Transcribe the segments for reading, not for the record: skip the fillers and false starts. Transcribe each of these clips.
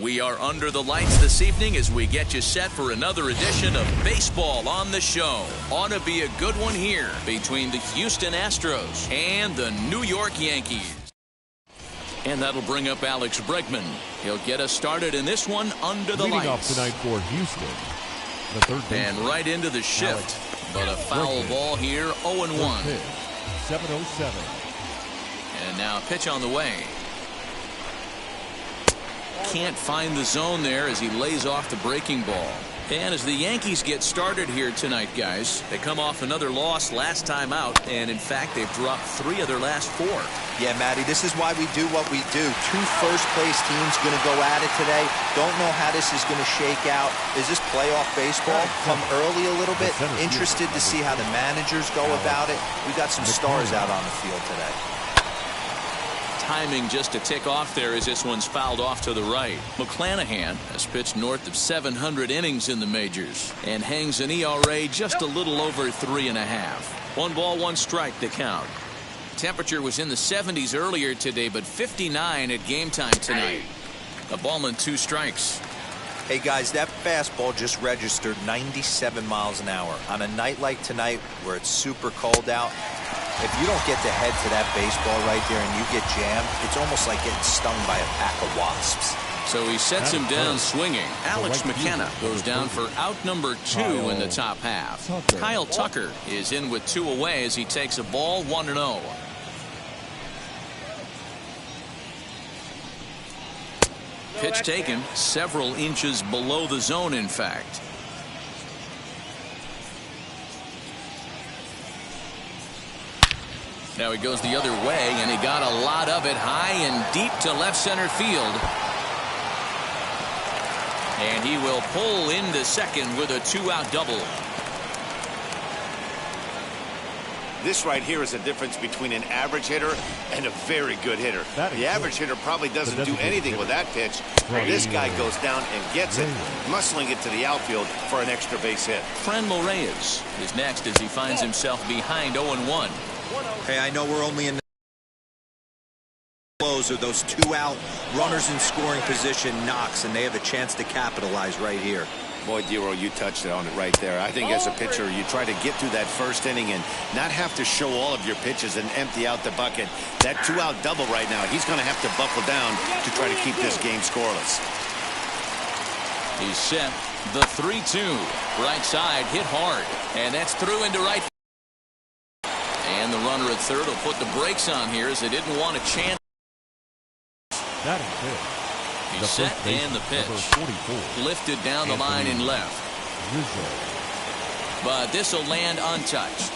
We are under the lights this evening as we get you set for another edition of Baseball on the Show. Ought to be a good one here between the Houston Astros and the New York Yankees. And that'll bring up Alex Bregman. He'll get us started in this one under the lights. Leading off tonight for Houston, the third baseman. And right into the shift. But a foul ball here, 0-1. 7-0-7. And now a pitch on the way. Can't find the zone there as he lays off the breaking ball. And as the Yankees get started here tonight, guys, they come off another loss last time out, and in fact they've dropped 3 of their last 4. Yeah, Matty, this is why we do what we do. 2 first-place teams going to go at it today. Don't know how this is going to shake out. Is this playoff baseball? Come early a little bit. Interested to see how the managers go about it. We got some stars out on the field today. Timing just a tick off there as this one's fouled off to the right. McClanahan has pitched north of 700 innings in the majors and hangs an ERA just a little over 3.5. 1 ball, 1 strike to count. Temperature was in the 70s earlier today, but 59 at game time tonight. A ball and 2 strikes. Hey guys, that fastball just registered 97 miles an hour. On a night like tonight where it's super cold out, if you don't get the head to that baseball right there and you get jammed, it's almost like getting stung by a pack of wasps. So he sets him down swinging. Alex McKenna goes down for out number 2 in the top half. Kyle Tucker is in with 2 away as he takes a ball, 1-0. Pitch taken several inches below the zone, in fact. Now he goes the other way, and he got a lot of it high and deep to left center field. And he will pull into second with a 2-out double. This right here is a difference between an average hitter and a very good hitter. The average hitter probably doesn't do anything with that pitch. This guy goes down and gets it, muscling it to the outfield for an extra base hit. Franmil Reyes is next as he finds himself behind 0-1. Hey, I know we're only in the close, or those 2-out runners in scoring position knocks, and they have a chance to capitalize right here. Boy, Dero, you touched it on it right there. I think as a pitcher, you try to get through that first inning and not have to show all of your pitches and empty out the bucket. That 2-out double right now, he's going to have to buckle down to try to keep this game scoreless. He's set. The 3-2. Right side hit hard. And that's through into right. And the runner at third will put the brakes on here as they didn't want a chance. That is it. He's set and the pitch. Lifted down the line in left. But this will land untouched.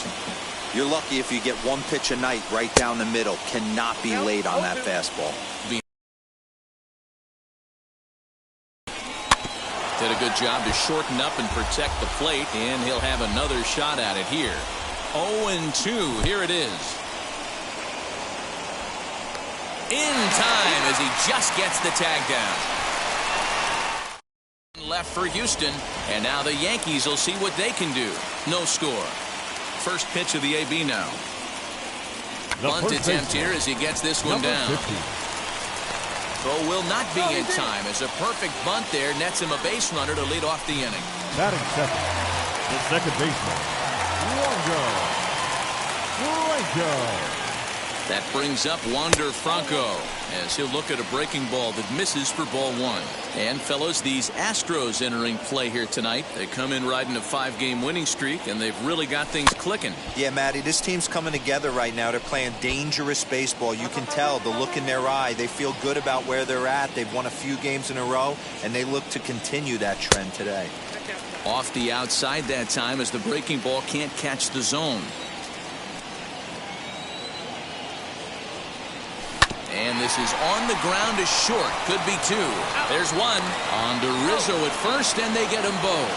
You're lucky if you get 1 pitch a night right down the middle. Cannot be late on that fastball. Did a good job to shorten up and protect the plate, and he'll have another shot at it here. 0-2. Here it is. In time as he just gets the tag down. Left for Houston, and now the Yankees will see what they can do. No score. First pitch of the AB now. Bunt attempt here as he gets this one down. Throw will not be in time as a perfect bunt there nets him a base runner to lead off the inning. Batting second, the second baseman, Franco. That brings up Wander Franco as he'll look at a breaking ball that misses for ball 1. And fellas, these Astros entering play here tonight. They come in riding a 5-game winning streak, and they've really got things clicking. Yeah, Matty, this team's coming together right now. They're playing dangerous baseball. You can tell the look in their eye. They feel good about where they're at. They've won a few games in a row, and they look to continue that trend today. Off the outside that time as the breaking ball can't catch the zone. And this is on the ground to short. Could be 2. There's 1. On to Rizzo at first, and they get them both.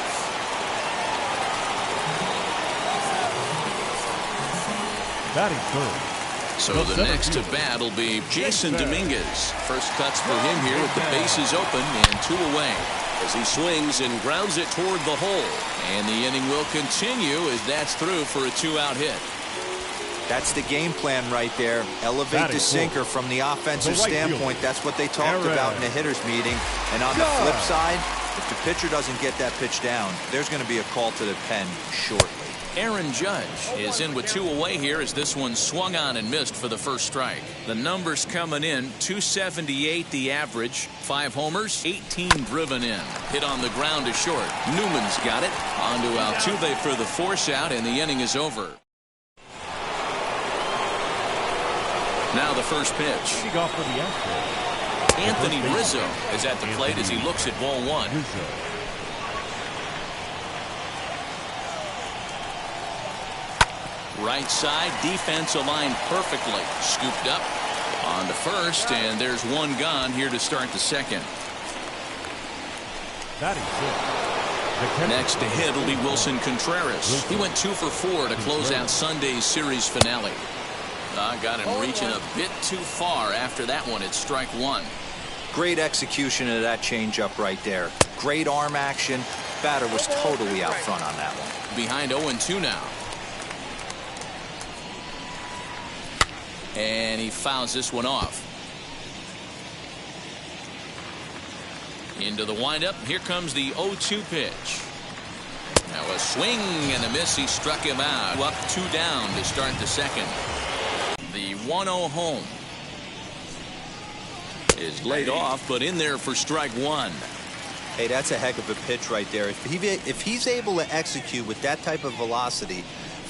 Batting third. So the next to bat will be Jason Dominguez. First cuts for him here with the bases open and 2 away. As he swings and grounds it toward the hole. And the inning will continue as that's through for a 2-out hit. That's the game plan right there. Elevate the sinker from the offensive standpoint. That's what they talked about in the hitters meeting. And on the flip side, if the pitcher doesn't get that pitch down, there's going to be a call to the pen shortly. Aaron Judge is in with 2 away here as this one swung on and missed for the first strike. The numbers coming in, 278 the average, 5 homers, 18 driven in. Hit on the ground to short. Newman's got it. On to Altuve for the force out, and the inning is over. Now the first pitch. Anthony Rizzo is at the plate as he looks at ball 1. Right side, defense aligned perfectly. Scooped up on the first, and there's one gone here to start the second. Next to hit will be Wilson Contreras. He went 2 for 4 to close out Sunday's series finale. Got him reaching a bit too far after that one. It's strike 1. Great execution of that changeup right there. Great arm action. Batter was totally out front on that one. Behind 0-2 now. And he fouls this one off. Into the windup. Here comes the 0-2 pitch. Now a swing and a miss. He struck him out. Up 2 down to start the second. The 1-0 home is laid off, but in there for strike 1. Hey, that's a heck of a pitch right there. If he's able to execute with that type of velocity,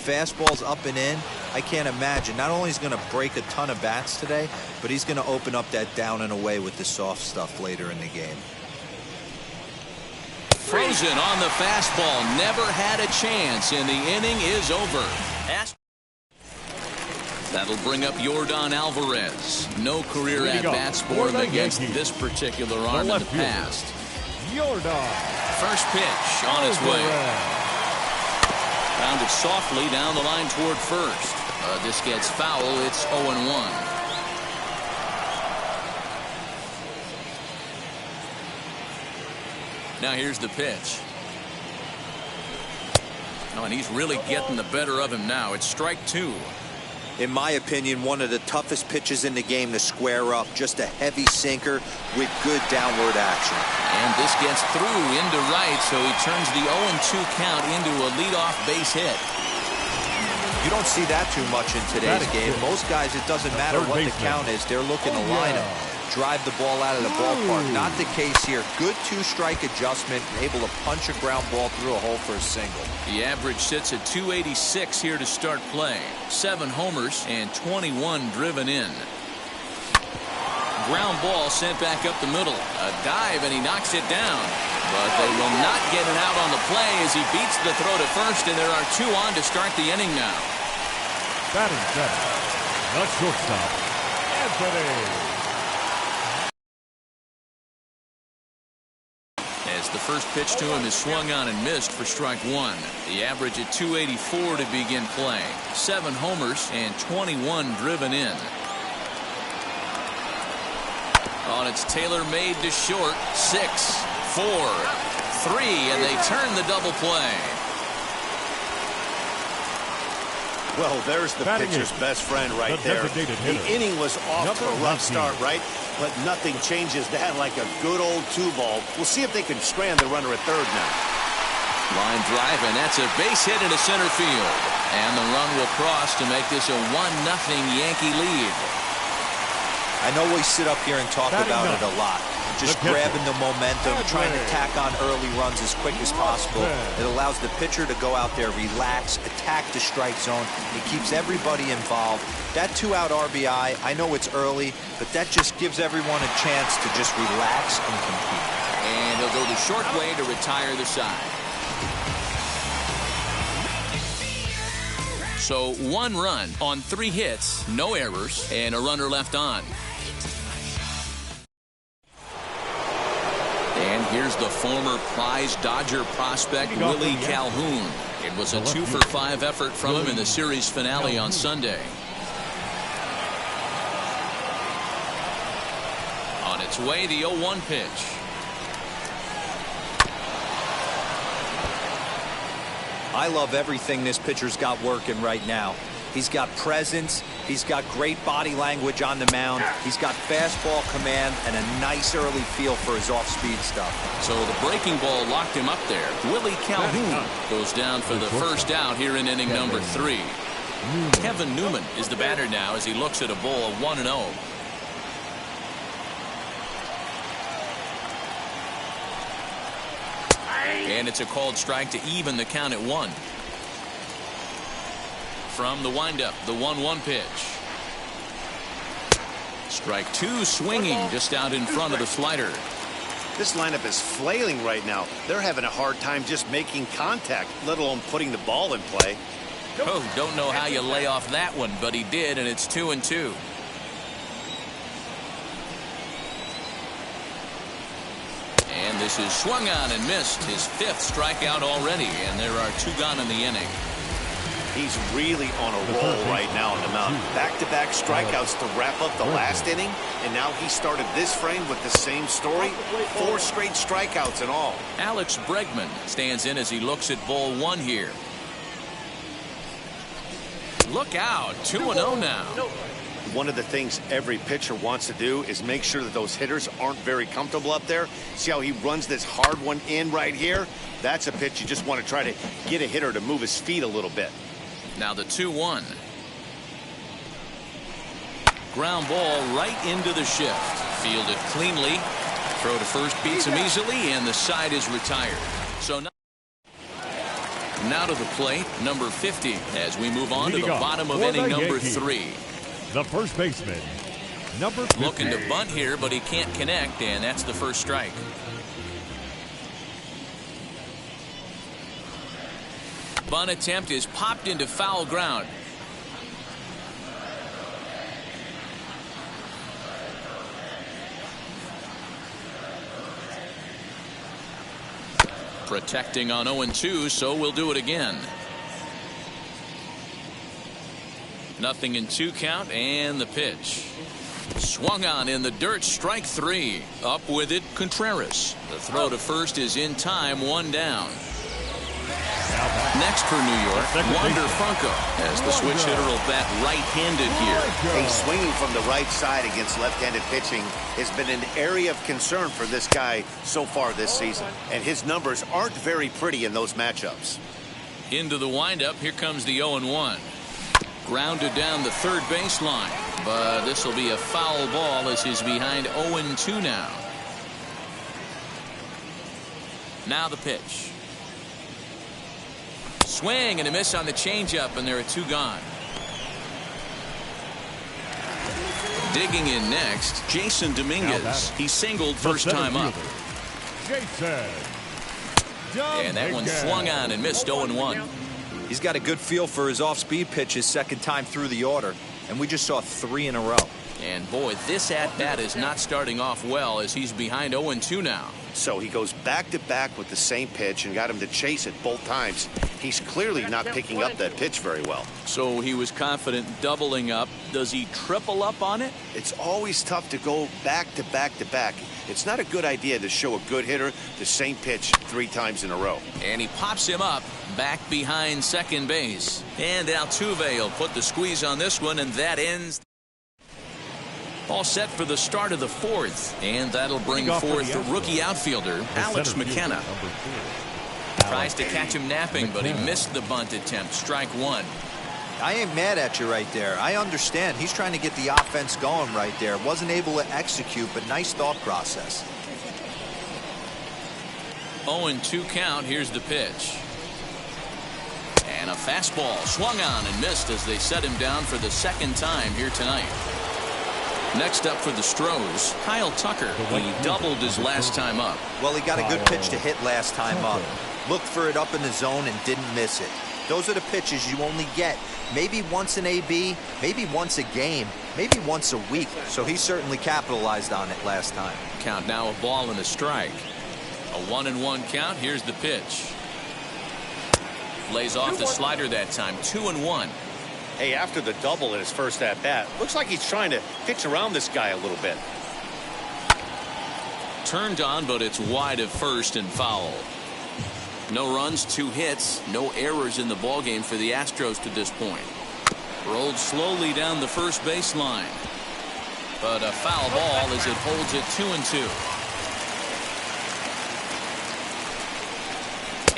fastballs up and in, I can't imagine. Not only is he going to break a ton of bats today, but he's going to open up that down and away with the soft stuff later in the game. Frozen on the fastball. Never had a chance, and the inning is over. That'll bring up Yordan Alvarez. No career at-bats for him against this particular arm in the past. First pitch on its way. Rounded softly down the line toward first. This gets foul. It's 0-1. Now here's the pitch. Oh, and he's really getting the better of him now. It's strike 2. In my opinion, one of the toughest pitches in the game to square up. Just a heavy sinker with good downward action. And this gets through into right, so he turns the 0-2 count into a leadoff base hit. You don't see that too much in today's game. Most guys, it doesn't matter what the count is. They're looking to line him, drive the ball out of the ballpark. Not the case here. Good 2-strike adjustment, able to punch a ground ball through a hole for a single. The average sits at 286 here to start play. 7 homers and 21 driven in. Ground ball sent back up the middle. A dive, and he knocks it down. But they will not get it out on the play as he beats the throw to first, and there are 2 on to start the inning now. Batting seventh, the shortstop, Anthony. As the first pitch to him is swung on and missed for strike 1. The average at 284 to begin play. 7 homers and 21 driven in. Oh, and it's tailor-made to short. 6, 4, 3, and they turn the double play. Well, there's the pitcher's best friend right there. The inning was off to a rough start, right? But nothing changes that like a good old 2-ball. We'll see if they can strand the runner at third now. Line drive, and that's a base hit into center field. And the run will cross to make this a 1-0 Yankee lead. I know we sit up here and talk about it a lot. Just grabbing the momentum, trying to tack on early runs as quick as possible. It allows the pitcher to go out there, relax, attack the strike zone. It keeps everybody involved. That 2-out RBI, I know it's early, but that just gives everyone a chance to just relax and compete. And he'll go the short way to retire the side. So 1 run on 3 hits, no errors, and a runner left on. And here's the former prize Dodger prospect, Willie Calhoun. It was a 2-for-5 effort from him in the series finale on Sunday. On its way, the 0-1 pitch. I love everything this pitcher's got working right now. He's got presence. He's got great body language on the mound. He's got fastball command and a nice early feel for his off-speed stuff. So the breaking ball locked him up there. Willie Calhoun goes down for the first out here in inning number 3. Kevin Newman is the batter now as he looks at a ball 1-0. And it's a called strike to even the count at 1. From the windup, the 1-1 pitch. Strike 2 swinging just out in front of the slider. This lineup is flailing right now. They're having a hard time just making contact, let alone putting the ball in play. Oh, don't know how you lay off that one, but he did, and it's 2-2. And this is swung on and missed, his 5th strikeout already, and there are 2 gone in the inning. He's really on a roll right now on the mound. Back-to-back strikeouts to wrap up the last inning, and now he started this frame with the same story. 4 straight strikeouts in all. Alex Bregman stands in as he looks at ball 1 here. Look out, 2-0 now. One of the things every pitcher wants to do is make sure that those hitters aren't very comfortable up there. See how he runs this hard one in right here? That's a pitch you just want to try to get a hitter to move his feet a little bit. Now the 2-1. Ground ball right into the shift. Fielded cleanly. Throw to first beats him easily, and the side is retired. So now to the plate, number 50, as we move on to the bottom of inning number 3. The first baseman, number 50. Looking to bunt here, but he can't connect, and that's the first strike. Bunt attempt is popped into foul ground. Protecting on 0-2, so we'll do it again. Nothing in 2 count, and the pitch. Swung on in the dirt, strike 3. Up with it, Contreras. The throw to first is in time, 1 down. Next for New York, Wander Franco, as the switch hitter will bat right-handed here. Hey, swinging from the right side against left-handed pitching has been an area of concern for this guy so far this season. And his numbers aren't very pretty in those matchups. Into the windup, here comes the 0-1. Grounded down the third baseline, but this will be a foul ball as he's behind 0-2 now. Now the pitch. Swing and a miss on the changeup, and there are 2 gone. Digging in next, Jason Dominguez. He singled first time up. And that one swung on and missed 0-1. He's got a good feel for his off-speed pitches second time through the order, and we just saw 3 in a row. And boy, this at-bat is not starting off well as he's behind 0-2 now. So he goes back-to-back with the same pitch and got him to chase it both times. He's clearly not picking up that pitch very well. So he was confident doubling up. Does he triple up on it? It's always tough to go back-to-back-to-back. It's not a good idea to show a good hitter the same pitch 3 times in a row. And he pops him up back behind second base. And Altuve will put the squeeze on this one, and that ends. All set for the start of the 4th, and that'll bring forth the rookie outfielder, Alex McKenna. Tries to catch him napping, but he missed the bunt attempt. Strike 1. I ain't mad at you right there. I understand. He's trying to get the offense going right there. Wasn't able to execute, but nice thought process. 0-2 count. Here's the pitch. And a fastball swung on and missed as they set him down for the 2nd time here tonight. Next up for the Stros, Kyle Tucker. He doubled his last time up. Well, he got a good pitch to hit last time up. Looked for it up in the zone and didn't miss it. Those are the pitches you only get maybe once in AB, maybe once a game, maybe once a week. So he certainly capitalized on it last time. Count now, a ball and a strike. A 1-1 count. Here's the pitch. Lays off the slider that time. 2-1. Hey, after the double in his first at-bat, looks like he's trying to pitch around this guy a little bit. Turned on, but it's wide of first and foul. No runs, 2 hits, no errors in the ballgame for the Astros to this point. Rolled slowly down the first baseline. But a foul ball as it holds it 2-2.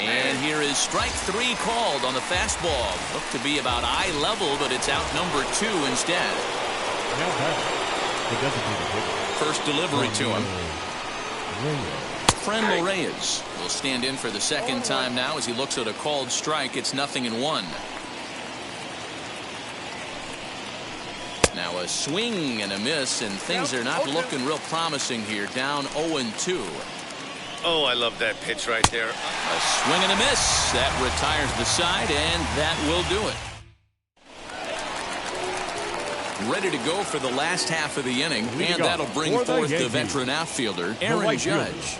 And here is strike 3 called on the fastball. Looked to be about eye level, but it's out number 2 instead. First delivery to him. Franmil Reyes will stand in for the second time now as he looks at a called strike. It's 0-1. Now a swing and a miss, and things are not looking real promising here. Down 0-2. Oh, I love that pitch right there. A swing and a miss. That retires the side, and that will do it. Ready to go for the last half of the inning, and that'll bring forth the veteran outfielder, Aaron Judge.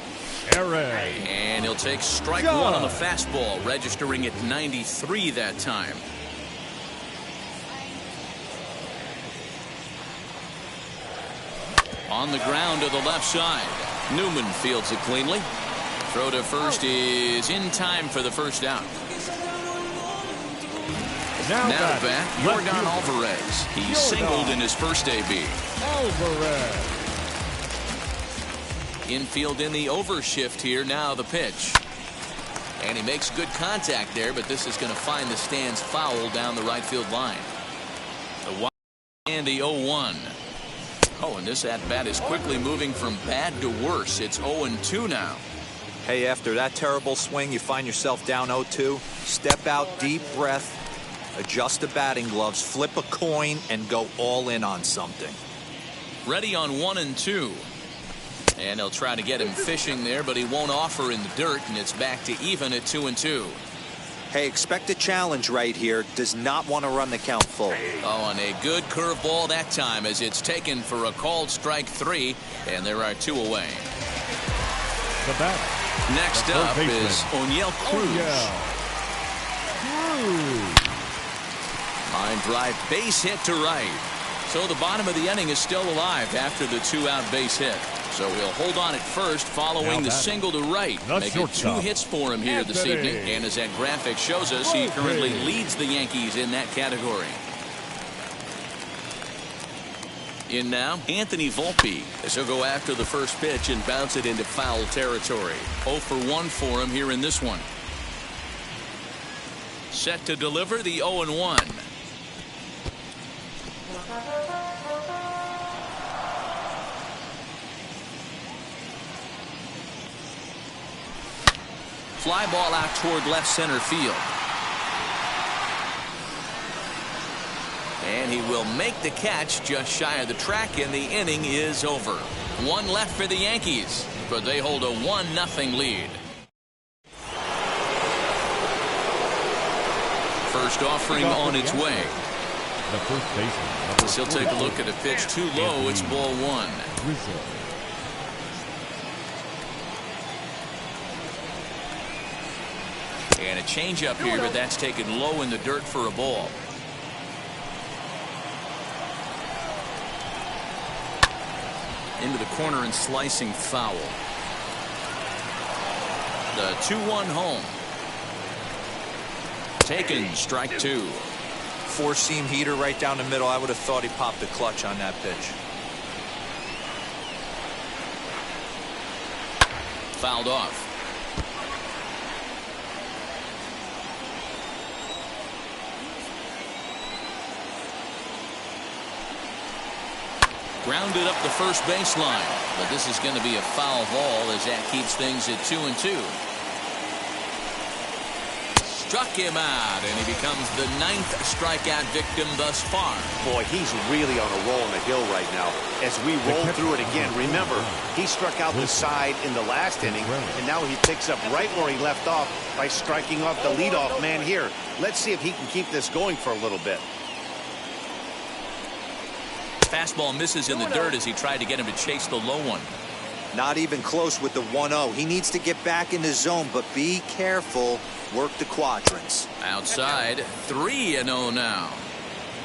And he'll take strike 1 on the fastball, registering at 93 that time. On the ground to the left side. Newman fields it cleanly. Throw to first is in time for the first out. Now at bat, Yordan Alvarez. He singled in his first AB. Infield in the overshift here. Now the pitch. And he makes good contact there, but this is going to find the stands foul down the right field line. The wild and the 0-1. Oh, and this at-bat is quickly moving from bad to worse. It's 0-2 now. Hey, after that terrible swing, you find yourself down 0-2. Step out, deep breath, adjust the batting gloves, flip a coin, and go all in on something. Ready on 1-2. And they'll try to get him fishing there, but he won't offer in the dirt, and it's back to even at 2-2. Hey, expect a challenge right here. Does not want to run the count full. Oh, and a good curveball that time as it's taken for a called strike 3, and there are 2 away. The batter. Next up is O'Neill Cruz. Line drive base hit to right. So the bottom of the inning is still alive after the 2-out base hit. So he'll hold on at first following the single to right. Making 2 hits for him here this evening. And as that graphic shows us, he currently leads the Yankees in that category. In now, Anthony Volpe as he'll go after the first pitch and bounce it into foul territory. 0 for 1 for him here in this one. Set to deliver the 0-1. Fly ball out toward left center field. And he will make the catch just shy of the track, and the inning is over. 1 left for the Yankees, but they hold a 1-0 lead. First offering on its way. The first baseman. He'll take a look at a pitch too low. It's ball 1. And a changeup here, but that's taken low in the dirt for a ball. Into the corner and slicing foul. The 2-1 home. Taken, strike 2. 4-seam heater right down the middle. I would have thought he popped the clutch on that pitch. Fouled off. Grounded up the first baseline, but this is going to be a foul ball as that keeps things at 2-2. Struck him out, and he becomes the 9th strikeout victim thus far. Boy, he's really on a roll on the hill right now. As we roll through it again, remember, he struck out the side in the last inning, and now he picks up right where he left off by striking off the leadoff man here. Let's see if he can keep this going for a little bit. Fastball misses in the dirt as he tried to get him to chase the low one. Not even close with the 1-0. He needs to get back in the zone, but be careful. Work the quadrants. Outside, 3-0 now.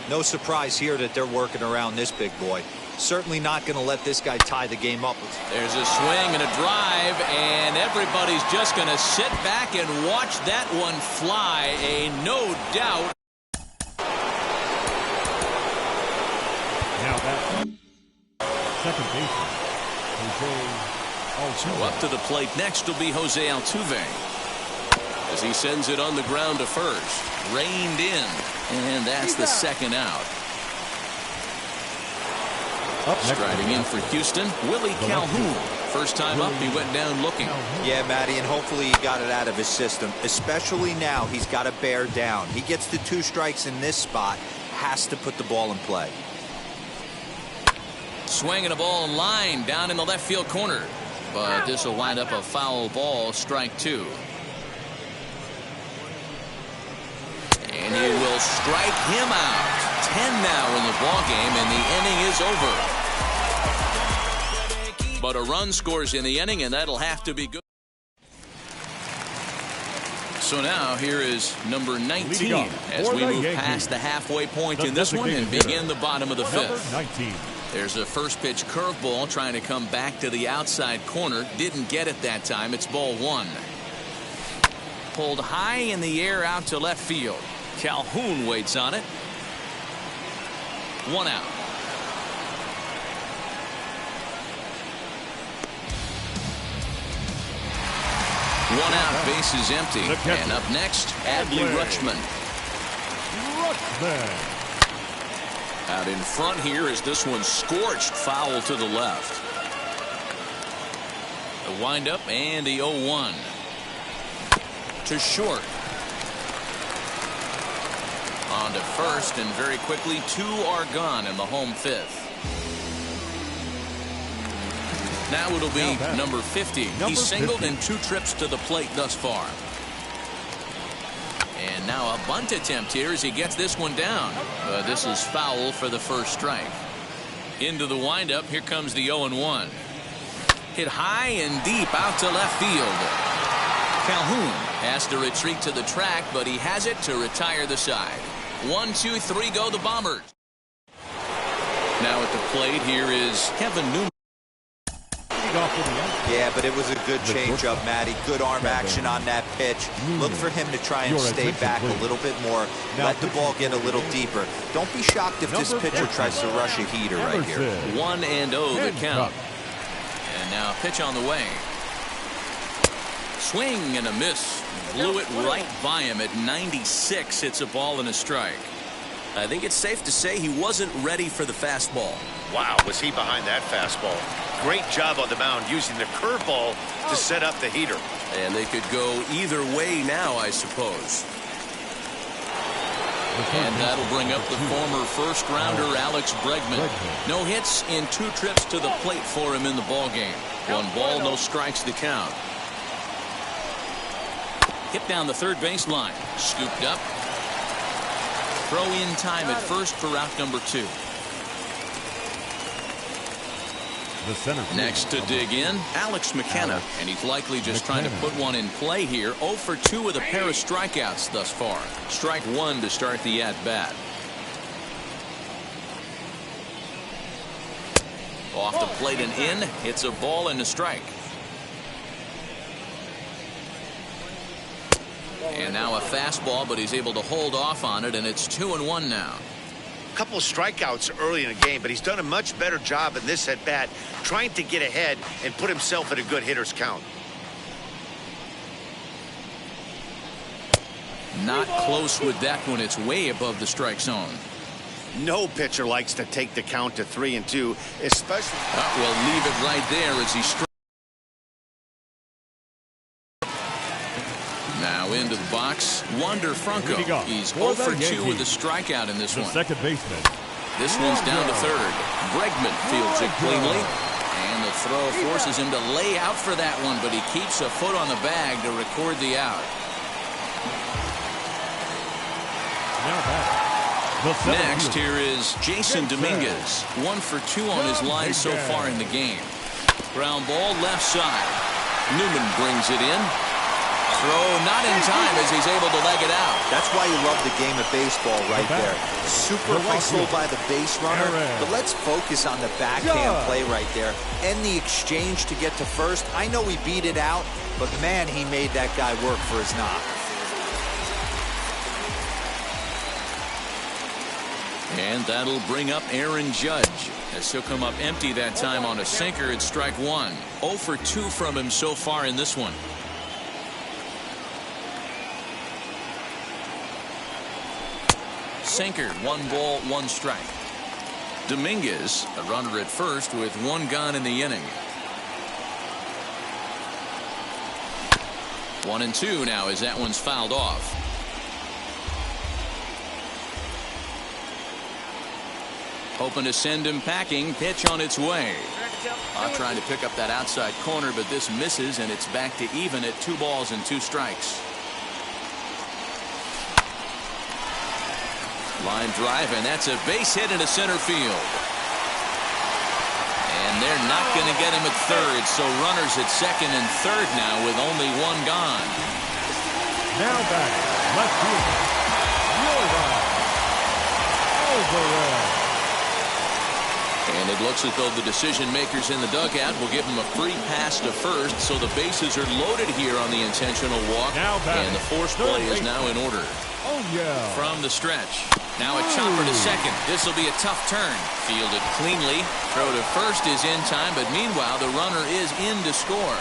No surprise here that they're working around this big boy. Certainly not going to let this guy tie the game up. There's a swing and a drive, and everybody's just going to sit back and watch that one fly. A no doubt second baseman, Jose So Altuve. up to the plate next will be Jose Altuve as he sends it on the ground to first. Reined in, and that's the second out. Up next Striding in for Houston, Willie Calhoun. First time up, he went down looking. Yeah, Matty, and hopefully he got it out of his system, especially now. He's got to bear down. He gets the 2 strikes in this spot, has to put the ball in play. Swinging a ball in line down in the left field corner, but this will wind up a foul ball, strike 2. And he will strike him out. 10 now in the ball game, and the inning is over. But a run scores in the inning, and that'll have to be good. So now here is number 19 as we move past the halfway point in this one and begin the bottom of the 5th. 19. There's a first pitch curveball trying to come back to the outside corner. Didn't get it that time. It's ball 1. Pulled high in the air out to left field. Calhoun waits on it. 1 out. One out, base is empty. And up next, Adley Rutschman. Out in front here is this one scorched foul to the left. The windup and the 0-1. To short. On to first, and very quickly 2 are gone in the home 5th. Now it'll be number 50. He's singled in 2 trips to the plate thus far. And now a bunt attempt here as he gets this one down. This is foul for the first strike. Into the windup. Here comes the 0-1. Hit high and deep out to left field. Calhoun has to retreat to the track, but he has it to retire the side. 1, 2, 3 go the Bombers. Now at the plate here is Kevin Newman. Yeah, but it was a good changeup, Matty. Good arm action on that pitch. Look for him to try and stay back a little bit more. Let the ball get a little deeper. Don't be shocked if this pitcher tries to rush a heater right here. 1-0 the count. And now a pitch on the way. Swing and a miss. Blew it right by him at 96. It's a ball and a strike. I think it's safe to say he wasn't ready for the fastball. Wow, was he behind that fastball. Great job on the mound using the curveball to set up the heater. And they could go either way now, I suppose. And that'll bring up the former first-rounder Alex Bregman. No hits in 2 trips to the plate for him in the ballgame. 1 ball, no strikes to count. Hit down the third baseline. Scooped up. Throw in time at first for route number 2. Next to dig in, Alex McKenna, and he's likely just trying to put one in play here. 0 for 2 with a pair of strikeouts thus far. Strike 1 to start the at-bat. Off the plate and in. It's a ball and a strike. And now a fastball, but he's able to hold off on it, and it's 2-1 now. Couple of strikeouts early in the game, but he's done a much better job in this at-bat trying to get ahead and put himself at a good hitter's count. Not close with that one. It's way above the strike zone. No pitcher likes to take the count to 3-2, especially. We'll leave it right there as he strikes. Now into the box, Wander Franco. He's 0 for 2 with a strikeout in this one. Second baseman. This one's down to third. Bregman fields it cleanly. And the throw forces him to lay out for that one, but he keeps a foot on the bag to record the out. Next, here is Jason Dominguez. 1 for 2 on his line so far in the game. Ground ball left side. Newman brings it in. Throw not in time as he's able to leg it out. That's why you love the game of baseball right there. Super hustle by the base runner, but let's focus on the backhand play right there. And the exchange to get to first. I know he beat it out, but man, he made that guy work for his knock. And that'll bring up Aaron Judge, as he'll come up empty that time on a sinker at strike one. 0 for 2 from him so far in this one. Sinker, 1 ball, 1 strike. Dominguez, a runner at first with 1 gone in the inning. 1-2 now as that one's fouled off. Hoping to send him packing. Pitch on its way. Trying to pick up that outside corner, but this misses, and it's back to even at 2 balls and 2 strikes. Line drive, and that's a base hit into center field. And they're not going to get him at third, so runners at second and third now with only 1 gone. Now back, left fielder, Overall. And it looks as though the decision makers in the dugout will give him a free pass to first, so the bases are loaded here on the intentional walk. And the force play is now in order. Oh, yeah. From the stretch. Now a chopper to second. This will be a tough turn. Fielded cleanly. Throw to first is in time, but meanwhile the runner is in to score.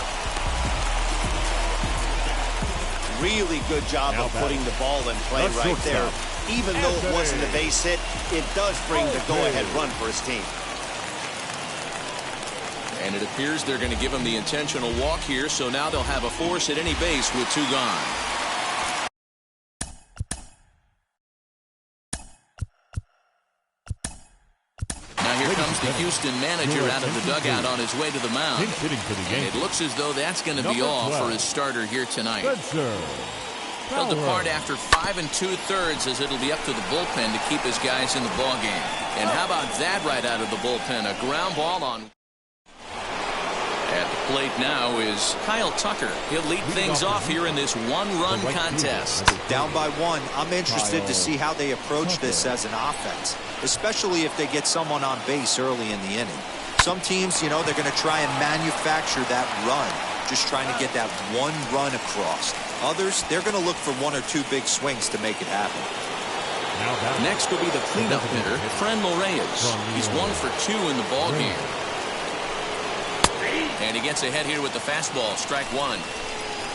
Really good job of putting the ball in play right there. Even though it wasn't a base hit, it does bring the go-ahead run for his team. And it appears they're going to give him the intentional walk here, so now they'll have a force at any base with 2 gone. Now here comes the Houston manager out of the dugout on his way to the mound. And it looks as though that's going to be all for his starter here tonight. He'll depart after 5 2/3 as it'll be up to the bullpen to keep his guys in the ballgame. And how about that right out of the bullpen? A ground ball on. At the plate now is Kyle Tucker. He'll lead things off here in this 1-run contest. Down by 1. I'm interested to see how they approach this as an offense, especially if they get someone on base early in the inning. Some teams, you know, they're going to try and manufacture that run, just trying to get that 1 run across. Others, they're going to look for 1 or 2 big swings to make it happen. Next will be the cleanup hitter, Franmil Reyes. He's 1 for 2 in the ballgame. And he gets ahead here with the fastball, strike 1.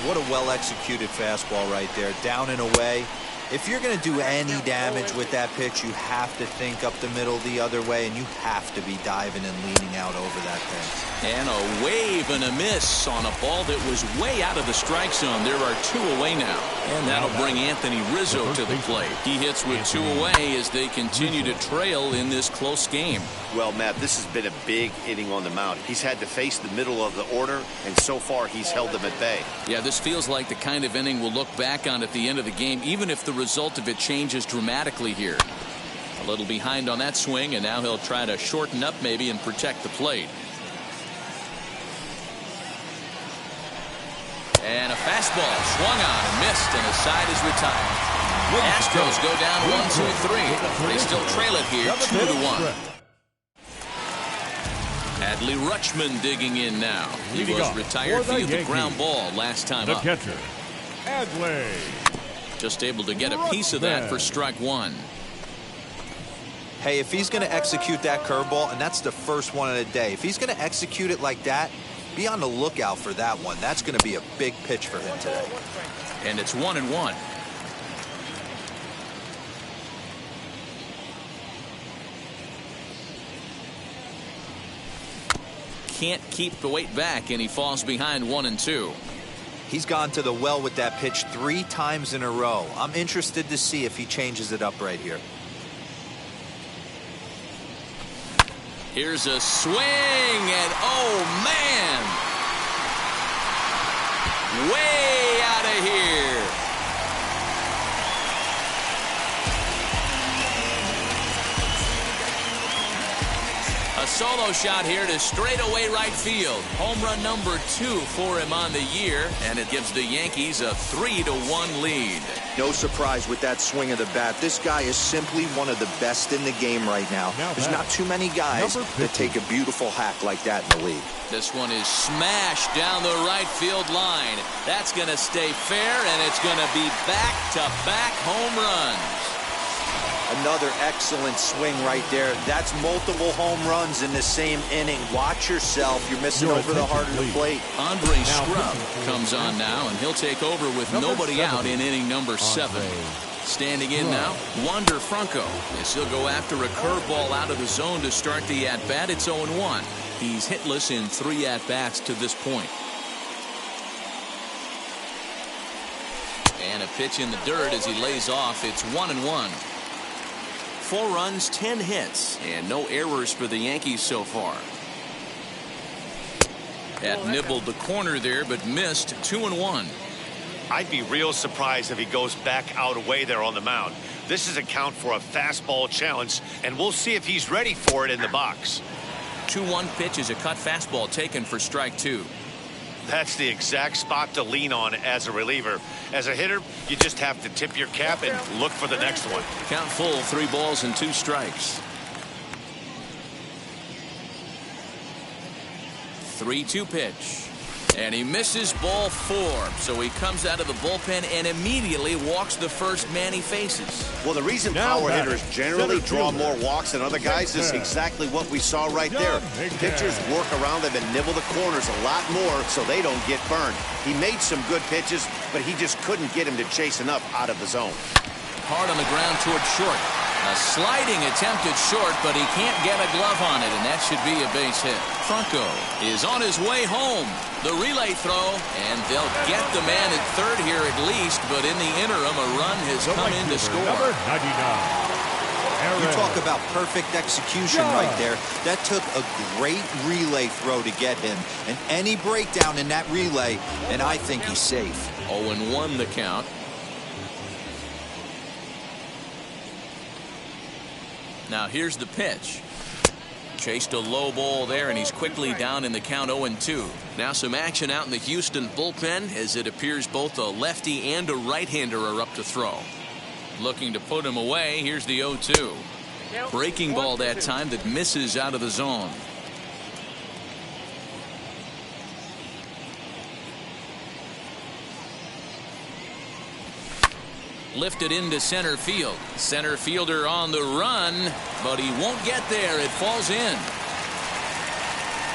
What a well-executed fastball right there, down and away. If you're going to do any damage with that pitch, you have to think up the middle the other way, and you have to be diving and leaning out over that thing. And a wave and a miss on a ball that was way out of the strike zone. There are 2 away now. And that'll bring Anthony Rizzo to the plate. He hits with 2 away as they continue to trail in this close game. Well, Matt, this has been a big inning on the mound. He's had to face the middle of the order, and so far he's held them at bay. Yeah, this feels like the kind of inning we'll look back on at the end of the game, even if the result of it changes dramatically here. A little behind on that swing, and now he'll try to shorten up maybe and protect the plate. And a fastball swung on and missed, and the side is retired. Astros go down 1-2-3. They still trail it here 2-1. Adley Rutschman digging in now. He was retired via the ground ball last time up. The catcher, Adley. Just able to get a piece of that for strike 1. Hey, if he's going to execute that curveball, and that's the first one of the day, if he's going to execute it like that, be on the lookout for that one. That's going to be a big pitch for him today. And it's 1-1. Can't keep the weight back, and he falls behind 1-2. He's gone to the well with that pitch 3 times in a row. I'm interested to see if he changes it up right here. Here's a swing, and oh man, way out of here. A solo shot here to straightaway right field. Home run number 2 for him on the year, and it gives the Yankees a 3-1 lead. No surprise with that swing of the bat. This guy is simply one of the best in the game right now. There's not too many guys that take a beautiful hack like that in the league. This one is smashed down the right field line. That's going to stay fair, and it's going to be back-to-back home runs. Another excellent swing right there. That's multiple home runs in the same inning. Watch yourself. You're missing over the heart of the plate. Andre Scrub comes on now, and he'll take over with nobody out in inning number 7. Standing in now, Wander Franco, as he'll go after a curveball out of the zone to start the at-bat. It's 0-1. He's hitless in 3 at-bats to this point. And a pitch in the dirt as he lays off. It's 1-1. 4 runs, 10 hits, and no errors for the Yankees so far. That nibbled the corner there, but missed. 2-1. I'd be real surprised if he goes back out away there on the mound. This is a count for a fastball challenge, and we'll see if he's ready for it in the box. 2-1 pitch is a cut fastball taken for strike 2. That's the exact spot to lean on as a reliever. As a hitter, you just have to tip your cap and look for the next one. Count full, 3 balls and 2 strikes. 3-2 pitch. And he misses ball 4. So he comes out of the bullpen and immediately walks the first man he faces. Well, the reason power hitters generally draw more walks than other guys is exactly what we saw right there. Pitchers work around them and nibble the corners a lot more so they don't get burned. He made some good pitches, but he just couldn't get him to chase enough out of the zone. Hard on the ground toward short. A sliding attempt at short, but he can't get a glove on it, and that should be a base hit. Franco is on his way home. The relay throw, and they'll get the man at third here at least, but in the interim, a run has come in to score. Number 99. You talk about perfect execution right there. That took a great relay throw to get him. And any breakdown in that relay, and I think he's safe. 0-1 the count. Now here's the pitch. Chased a low ball there, and he's quickly down in the count. 0-2. Now some action out in the Houston bullpen, as it appears both a lefty and a right-hander are up to throw. Looking to put him away. Here's the 0-2. Breaking ball that time that misses out of the zone. Lifted into center field. Center fielder on the run, but he won't get there. It falls in.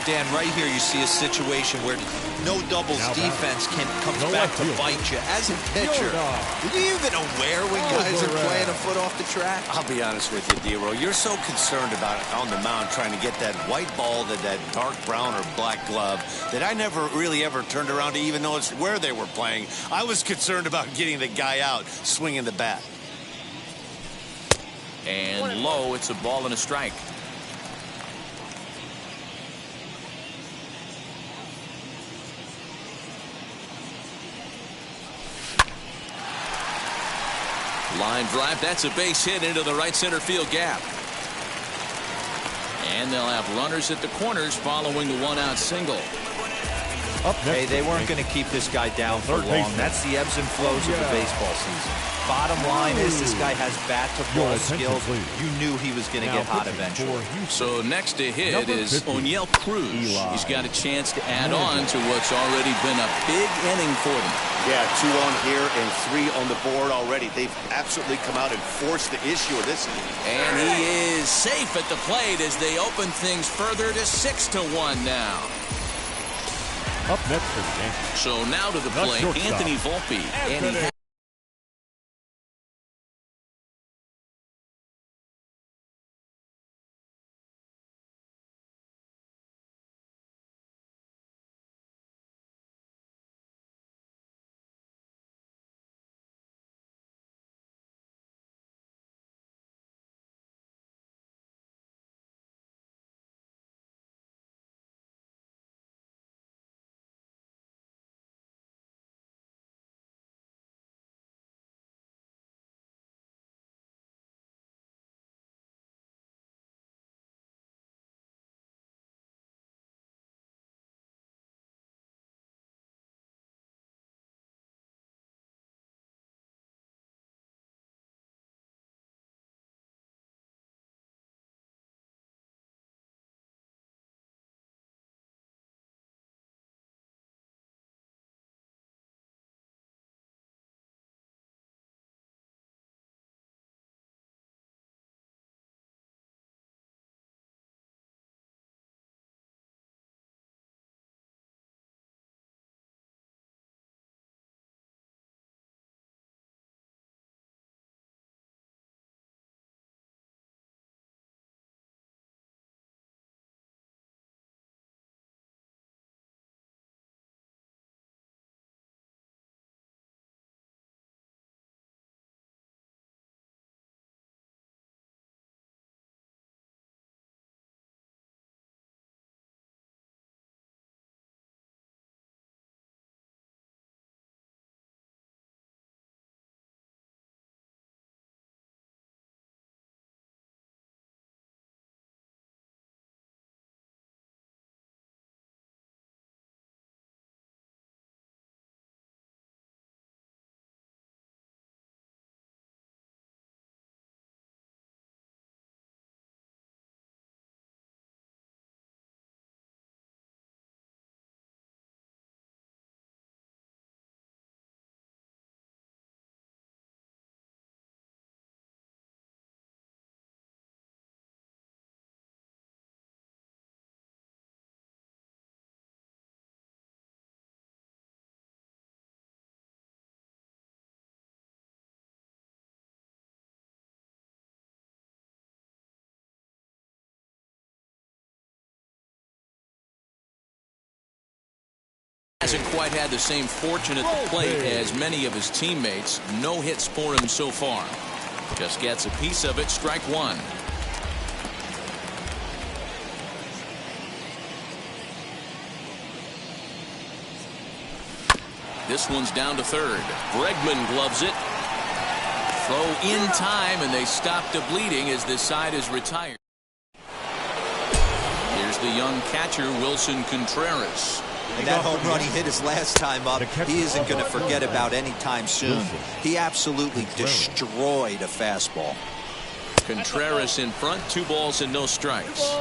Dan, right here you see a situation where no doubles defense comes back to bite you. As a pitcher, are you even aware when guys are playing a foot off the track? I'll be honest with you, D-Row. You're so concerned about it on the mound trying to get that white ball to that dark brown or black glove that I never really ever turned around to even notice where they were playing. I was concerned about getting the guy out swinging the bat. And low, it's a ball and a strike. Line drive, that's a base hit into the right center field gap. And they'll have runners at the corners following the 1-out single. Hey, they weren't going to keep this guy down for long. That's the ebbs and flows of the baseball season. Bottom line is this guy has bat-to-ball skills. You knew he was going to get hot eventually. So next to hit is O'Neill Cruz. He's got a chance to add on to what's already been a big inning for them. Yeah, 2 on here and 3 on the board already. They've absolutely come out and forced the issue of this inning. And he is safe at the plate as they open things further to 6-1 now. Up next for the Yankees. So now to the plate, Anthony Volpe. And he Hasn't quite had the same fortune at the plate as many of his teammates. No hits for him so far. Just gets a piece of it. Strike one. This one's down to third. Bregman gloves it. Throw in time, and they stop the bleeding as this side is retired. Here's the young catcher, Wilson Contreras. And that home run he hit his last time up, he isn't going to forget about anytime soon. He absolutely destroyed a fastball. Contreras in front, 2 balls and no strikes.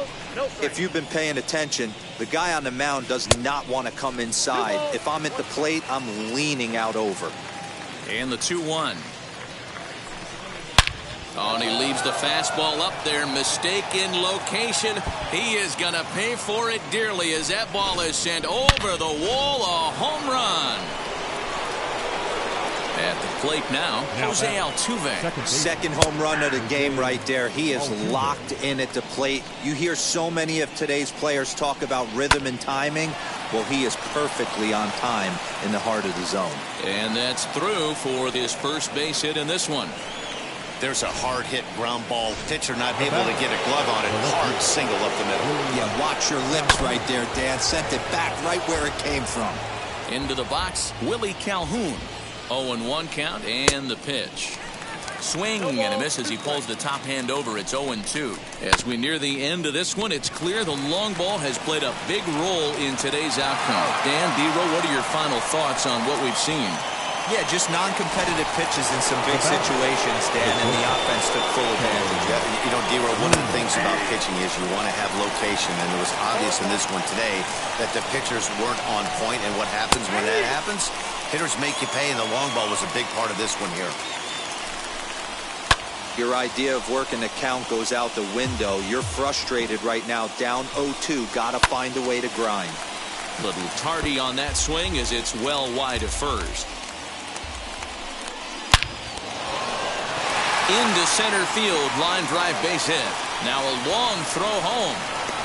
If you've been paying attention, the guy on the mound does not want to come inside. If I'm at the plate, I'm leaning out over. And the 2-1. Oh, and he leaves the fastball up there. Mistaken location. He is going to pay for it dearly as that ball is sent over the wall. A home run. At the plate now, Jose Altuve. Second home run of the game right there. He is locked in at the plate. You hear so many of today's players talk about rhythm and timing. Well, he is perfectly on time in the heart of the zone. And that's through for his first base hit in this one. There's a hard hit ground ball. Pitcher not able to get a glove on it. Hard single up the middle. Yeah, watch your lips right there, Dan. Sent it back right where it came from. Into the box, Willie Calhoun. 0-1 count and the pitch. Swing and a miss as he pulls the top hand over. It's 0-2. As we near the end of this one, it's clear the long ball has played a big role in today's outcome. Dan, D-Row, what are your final thoughts on what we've seen? Yeah, just non-competitive pitches in some big situations, Dan, and the offense took full advantage. You know, D-Row, one of the things about pitching is you want to have location, and it was obvious in this one today that the pitchers weren't on point, and what happens when that happens? Hitters make you pay, and the long ball was a big part of this one here. Your idea of working the count goes out the window. You're frustrated right now, down 0-2. Got to find a way to grind. Little tardy on that swing as it's well wide of first. Into center field, line drive base hit. Now a long throw home.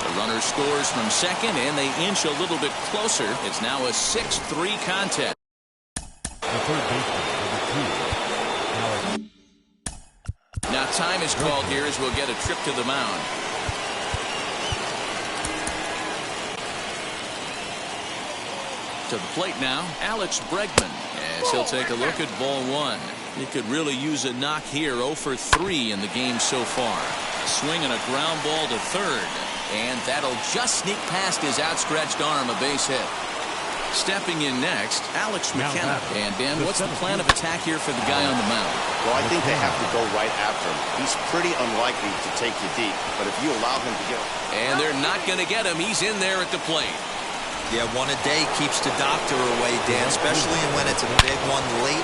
The runner scores from second, and they inch a little bit closer. It's now a 6-3 contest. Now time is called here as we'll get a trip to the mound. To the plate now, Alex Bregman, as he'll take a look at ball one. He could really use a knock here. 0 for 3 in the game so far. Swinging a ground ball to third, and that'll just sneak past his outstretched arm, a base hit. Stepping in next, Alex McKenna. And Dan, what's the plan of attack here for the guy on the mound? Well, I think they have to go right after him. He's pretty unlikely to take you deep, but if you allow him to get... And they're not going to get him. He's in there at the plate. Yeah, one a day keeps the doctor away, Dan, especially when it's a big one late.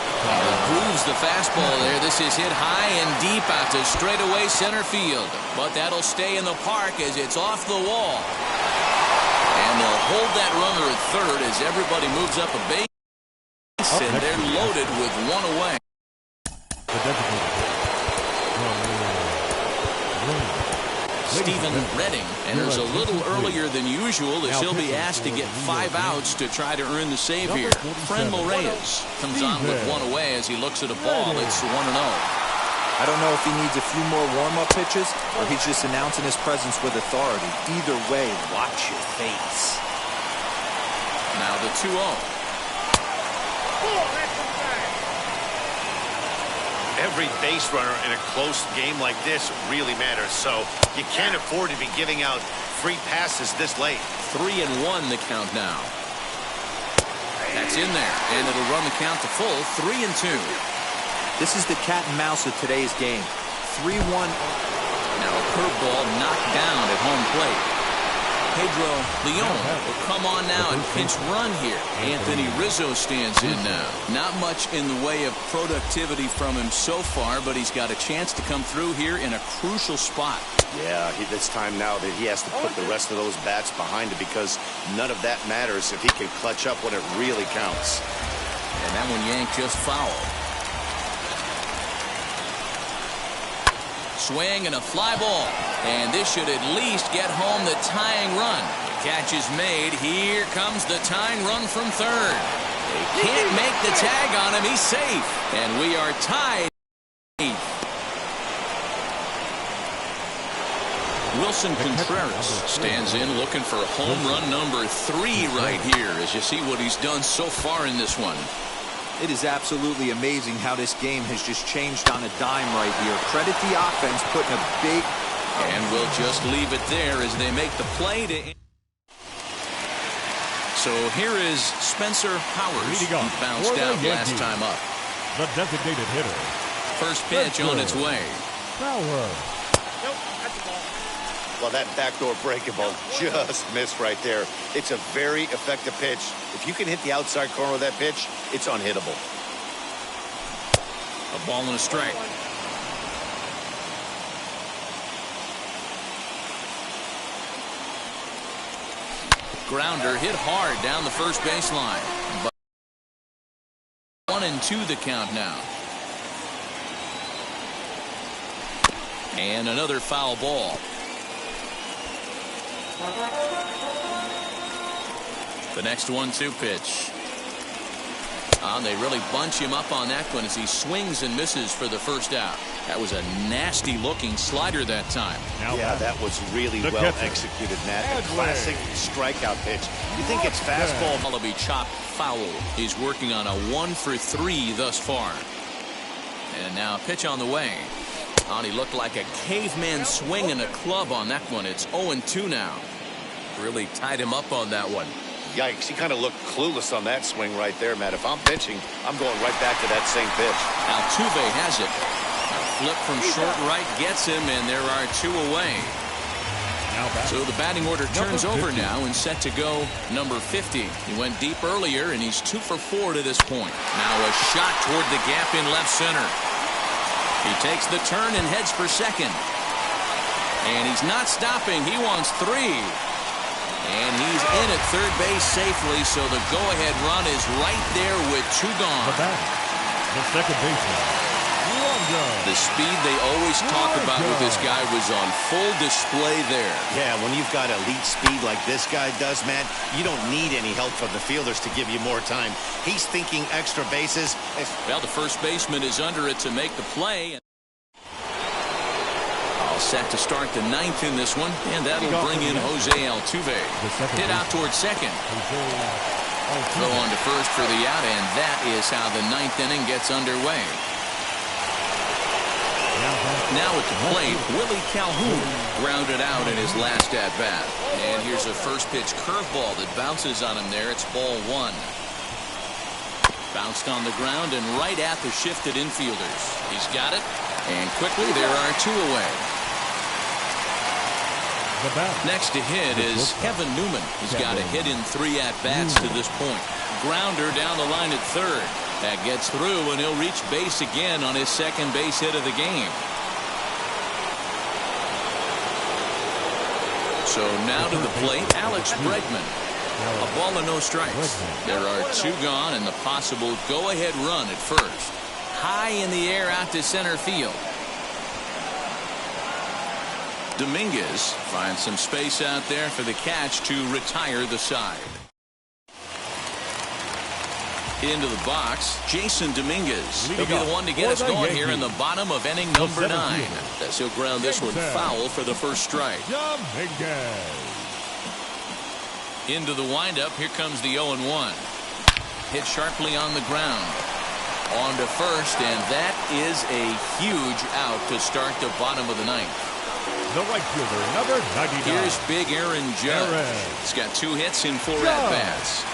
Grooves the fastball there. This is hit high and deep out to straightaway center field. But that'll stay in the park as it's off the wall. And they'll hold that runner at third as everybody moves up a base. And they're loaded with one away. Stephen Redding enters a little earlier than usual as he'll be asked to get 5 outs to try to earn the save here. Franmil Reyes comes on with one away as he looks at a ball. It's 1-0. I don't know if he needs a few more warm-up pitches or he's just announcing his presence with authority. Either way, watch your face. Now the 2-0. Every base runner in a close game like this really matters, so you can't afford to be giving out free passes this late. 3-1 the count now. That's in there, and it'll run the count to full. 3-2. This is the cat and mouse of today's game. 3-1. Now a curveball knocked down at home plate. Pedro Leon will come on now and pinch run here. Anthony Rizzo stands in now. Not much in the way of productivity from him so far, but he's got a chance to come through here in a crucial spot. Yeah, it's time now that he has to put the rest of those bats behind it because none of that matters if he can clutch up when it really counts. And that one yanked just foul. Swing and a fly ball. And this should at least get home the tying run. catch is made. Here comes the tying run from third. They can't make the tag on him. He's safe. And we are tied. Wilson Contreras stands in looking for home run number 3 right here as you see what he's done so far in this one. It is absolutely amazing how this game has just changed on a dime right here. Credit the offense putting a big... And we'll just leave it there as they make the play to... So here is Spencer Powers, who bounced out last time up. The designated hitter. First pitch on its way. Powers. Well, that backdoor breaking ball just missed right there. It's a very effective pitch. If you can hit the outside corner of that pitch, it's unhittable. A ball and a strike. Grounder hit hard down the first baseline. But 1-2 the count now. And another foul ball. The next 1-2 pitch. They really bunch him up on that one as he swings and misses for the first out. That was a nasty looking slider that time. Yeah, that was really well executed, Matt. A classic strikeout pitch. You think it's fastball? MLB chopped foul. He's working on a 1-for-3 thus far. And now a pitch on the way. He looked like a caveman swinging a club on that one. It's 0-2 now. Really tied him up on that one. Yikes, he kind of looked clueless on that swing right there, Matt. If I'm pitching, I'm going right back to that same pitch. Altuve has it. A flip from short right gets him, and there are 2 away. So the batting order turns over now and set to go number 50. He went deep earlier, and he's 2 for 4 to this point. Now a shot toward the gap in left center. He takes the turn and heads for second. And he's not stopping. He wants 3. And he's in at third base safely, so the go-ahead run is right there with 2 gone. The second baseman. The speed they always talk about with this guy was on full display there. Yeah, when you've got elite speed like this guy does, Matt, you don't need any help from the fielders to give you more time. He's thinking extra bases. Well, the first baseman is under it to make the play. All set to start the 9th in this one, and that'll bring in Jose Altuve. Hit out towards second. Throw on to first for the out, and that is how the 9th inning gets underway. Now at the plate, Willie Calhoun grounded out in his last at-bat. And here's a first pitch curveball that bounces on him there. It's ball 1. Bounced on the ground and right at the shifted infielders. He's got it, and quickly there are 2 away. Next to hit is Kevin Newman. He's got a hit in 3 at-bats to this point. Grounder down the line at third. That gets through, and he'll reach base again on his second base hit of the game. So now to the plate, Alex Bregman. A ball and no strikes. There are 2 gone and the possible go-ahead run at first. High in the air out to center field. Dominguez finds some space out there for the catch to retire the side. Into the box, Jason Dominguez. He'll be the one to get us going here in the bottom of inning number 9. As he'll ground this one foul for the first strike. Into the windup, here comes the 0-1. Hit sharply on the ground. On to first, and that is a huge out to start the bottom of the 9th. The right fielder, number 99. Here's big Aaron Judge. He's got 2 hits in 4 at-bats.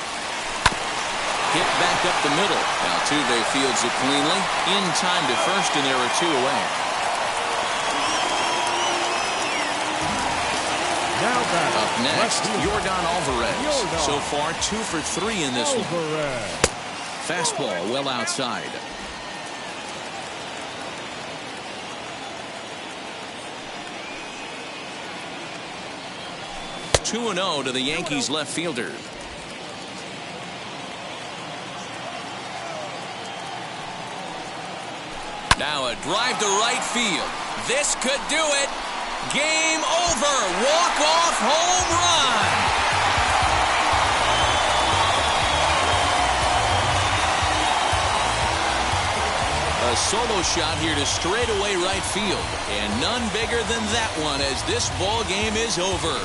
Hit back up the middle. Altuve fields it cleanly. In time to first, and there are 2 away. Up next, Yordan Alvarez. So far, 2 for 3 in this one. Fastball well outside. (2-0) to the Yankees left fielder. Now a drive to right field. This could do it. Game over. Walk-off home run. A solo shot here to straightaway right field. And none bigger than that one as this ball game is over.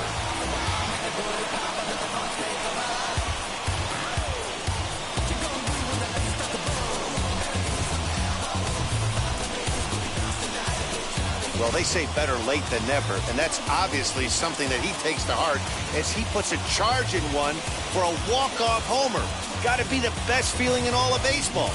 Well, they say better late than never, and that's obviously something that he takes to heart as he puts a charge in one for a walk-off homer. Got to be the best feeling in all of baseball.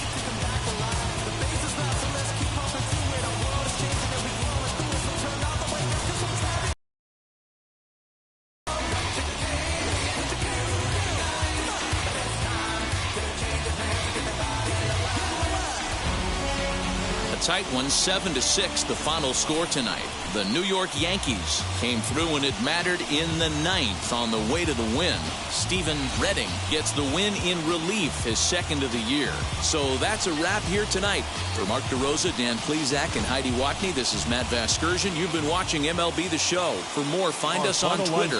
Tight one, 7-6, the final score tonight. The New York Yankees came through when it mattered in the 9th on the way to the win. Stephen Redding gets the win in relief, his second of the year. So that's a wrap here tonight. For Mark DeRosa, Dan Plesac, and Heidi Watney, this is Matt Vasgersian. You've been watching MLB The Show. For more, find us on Twitter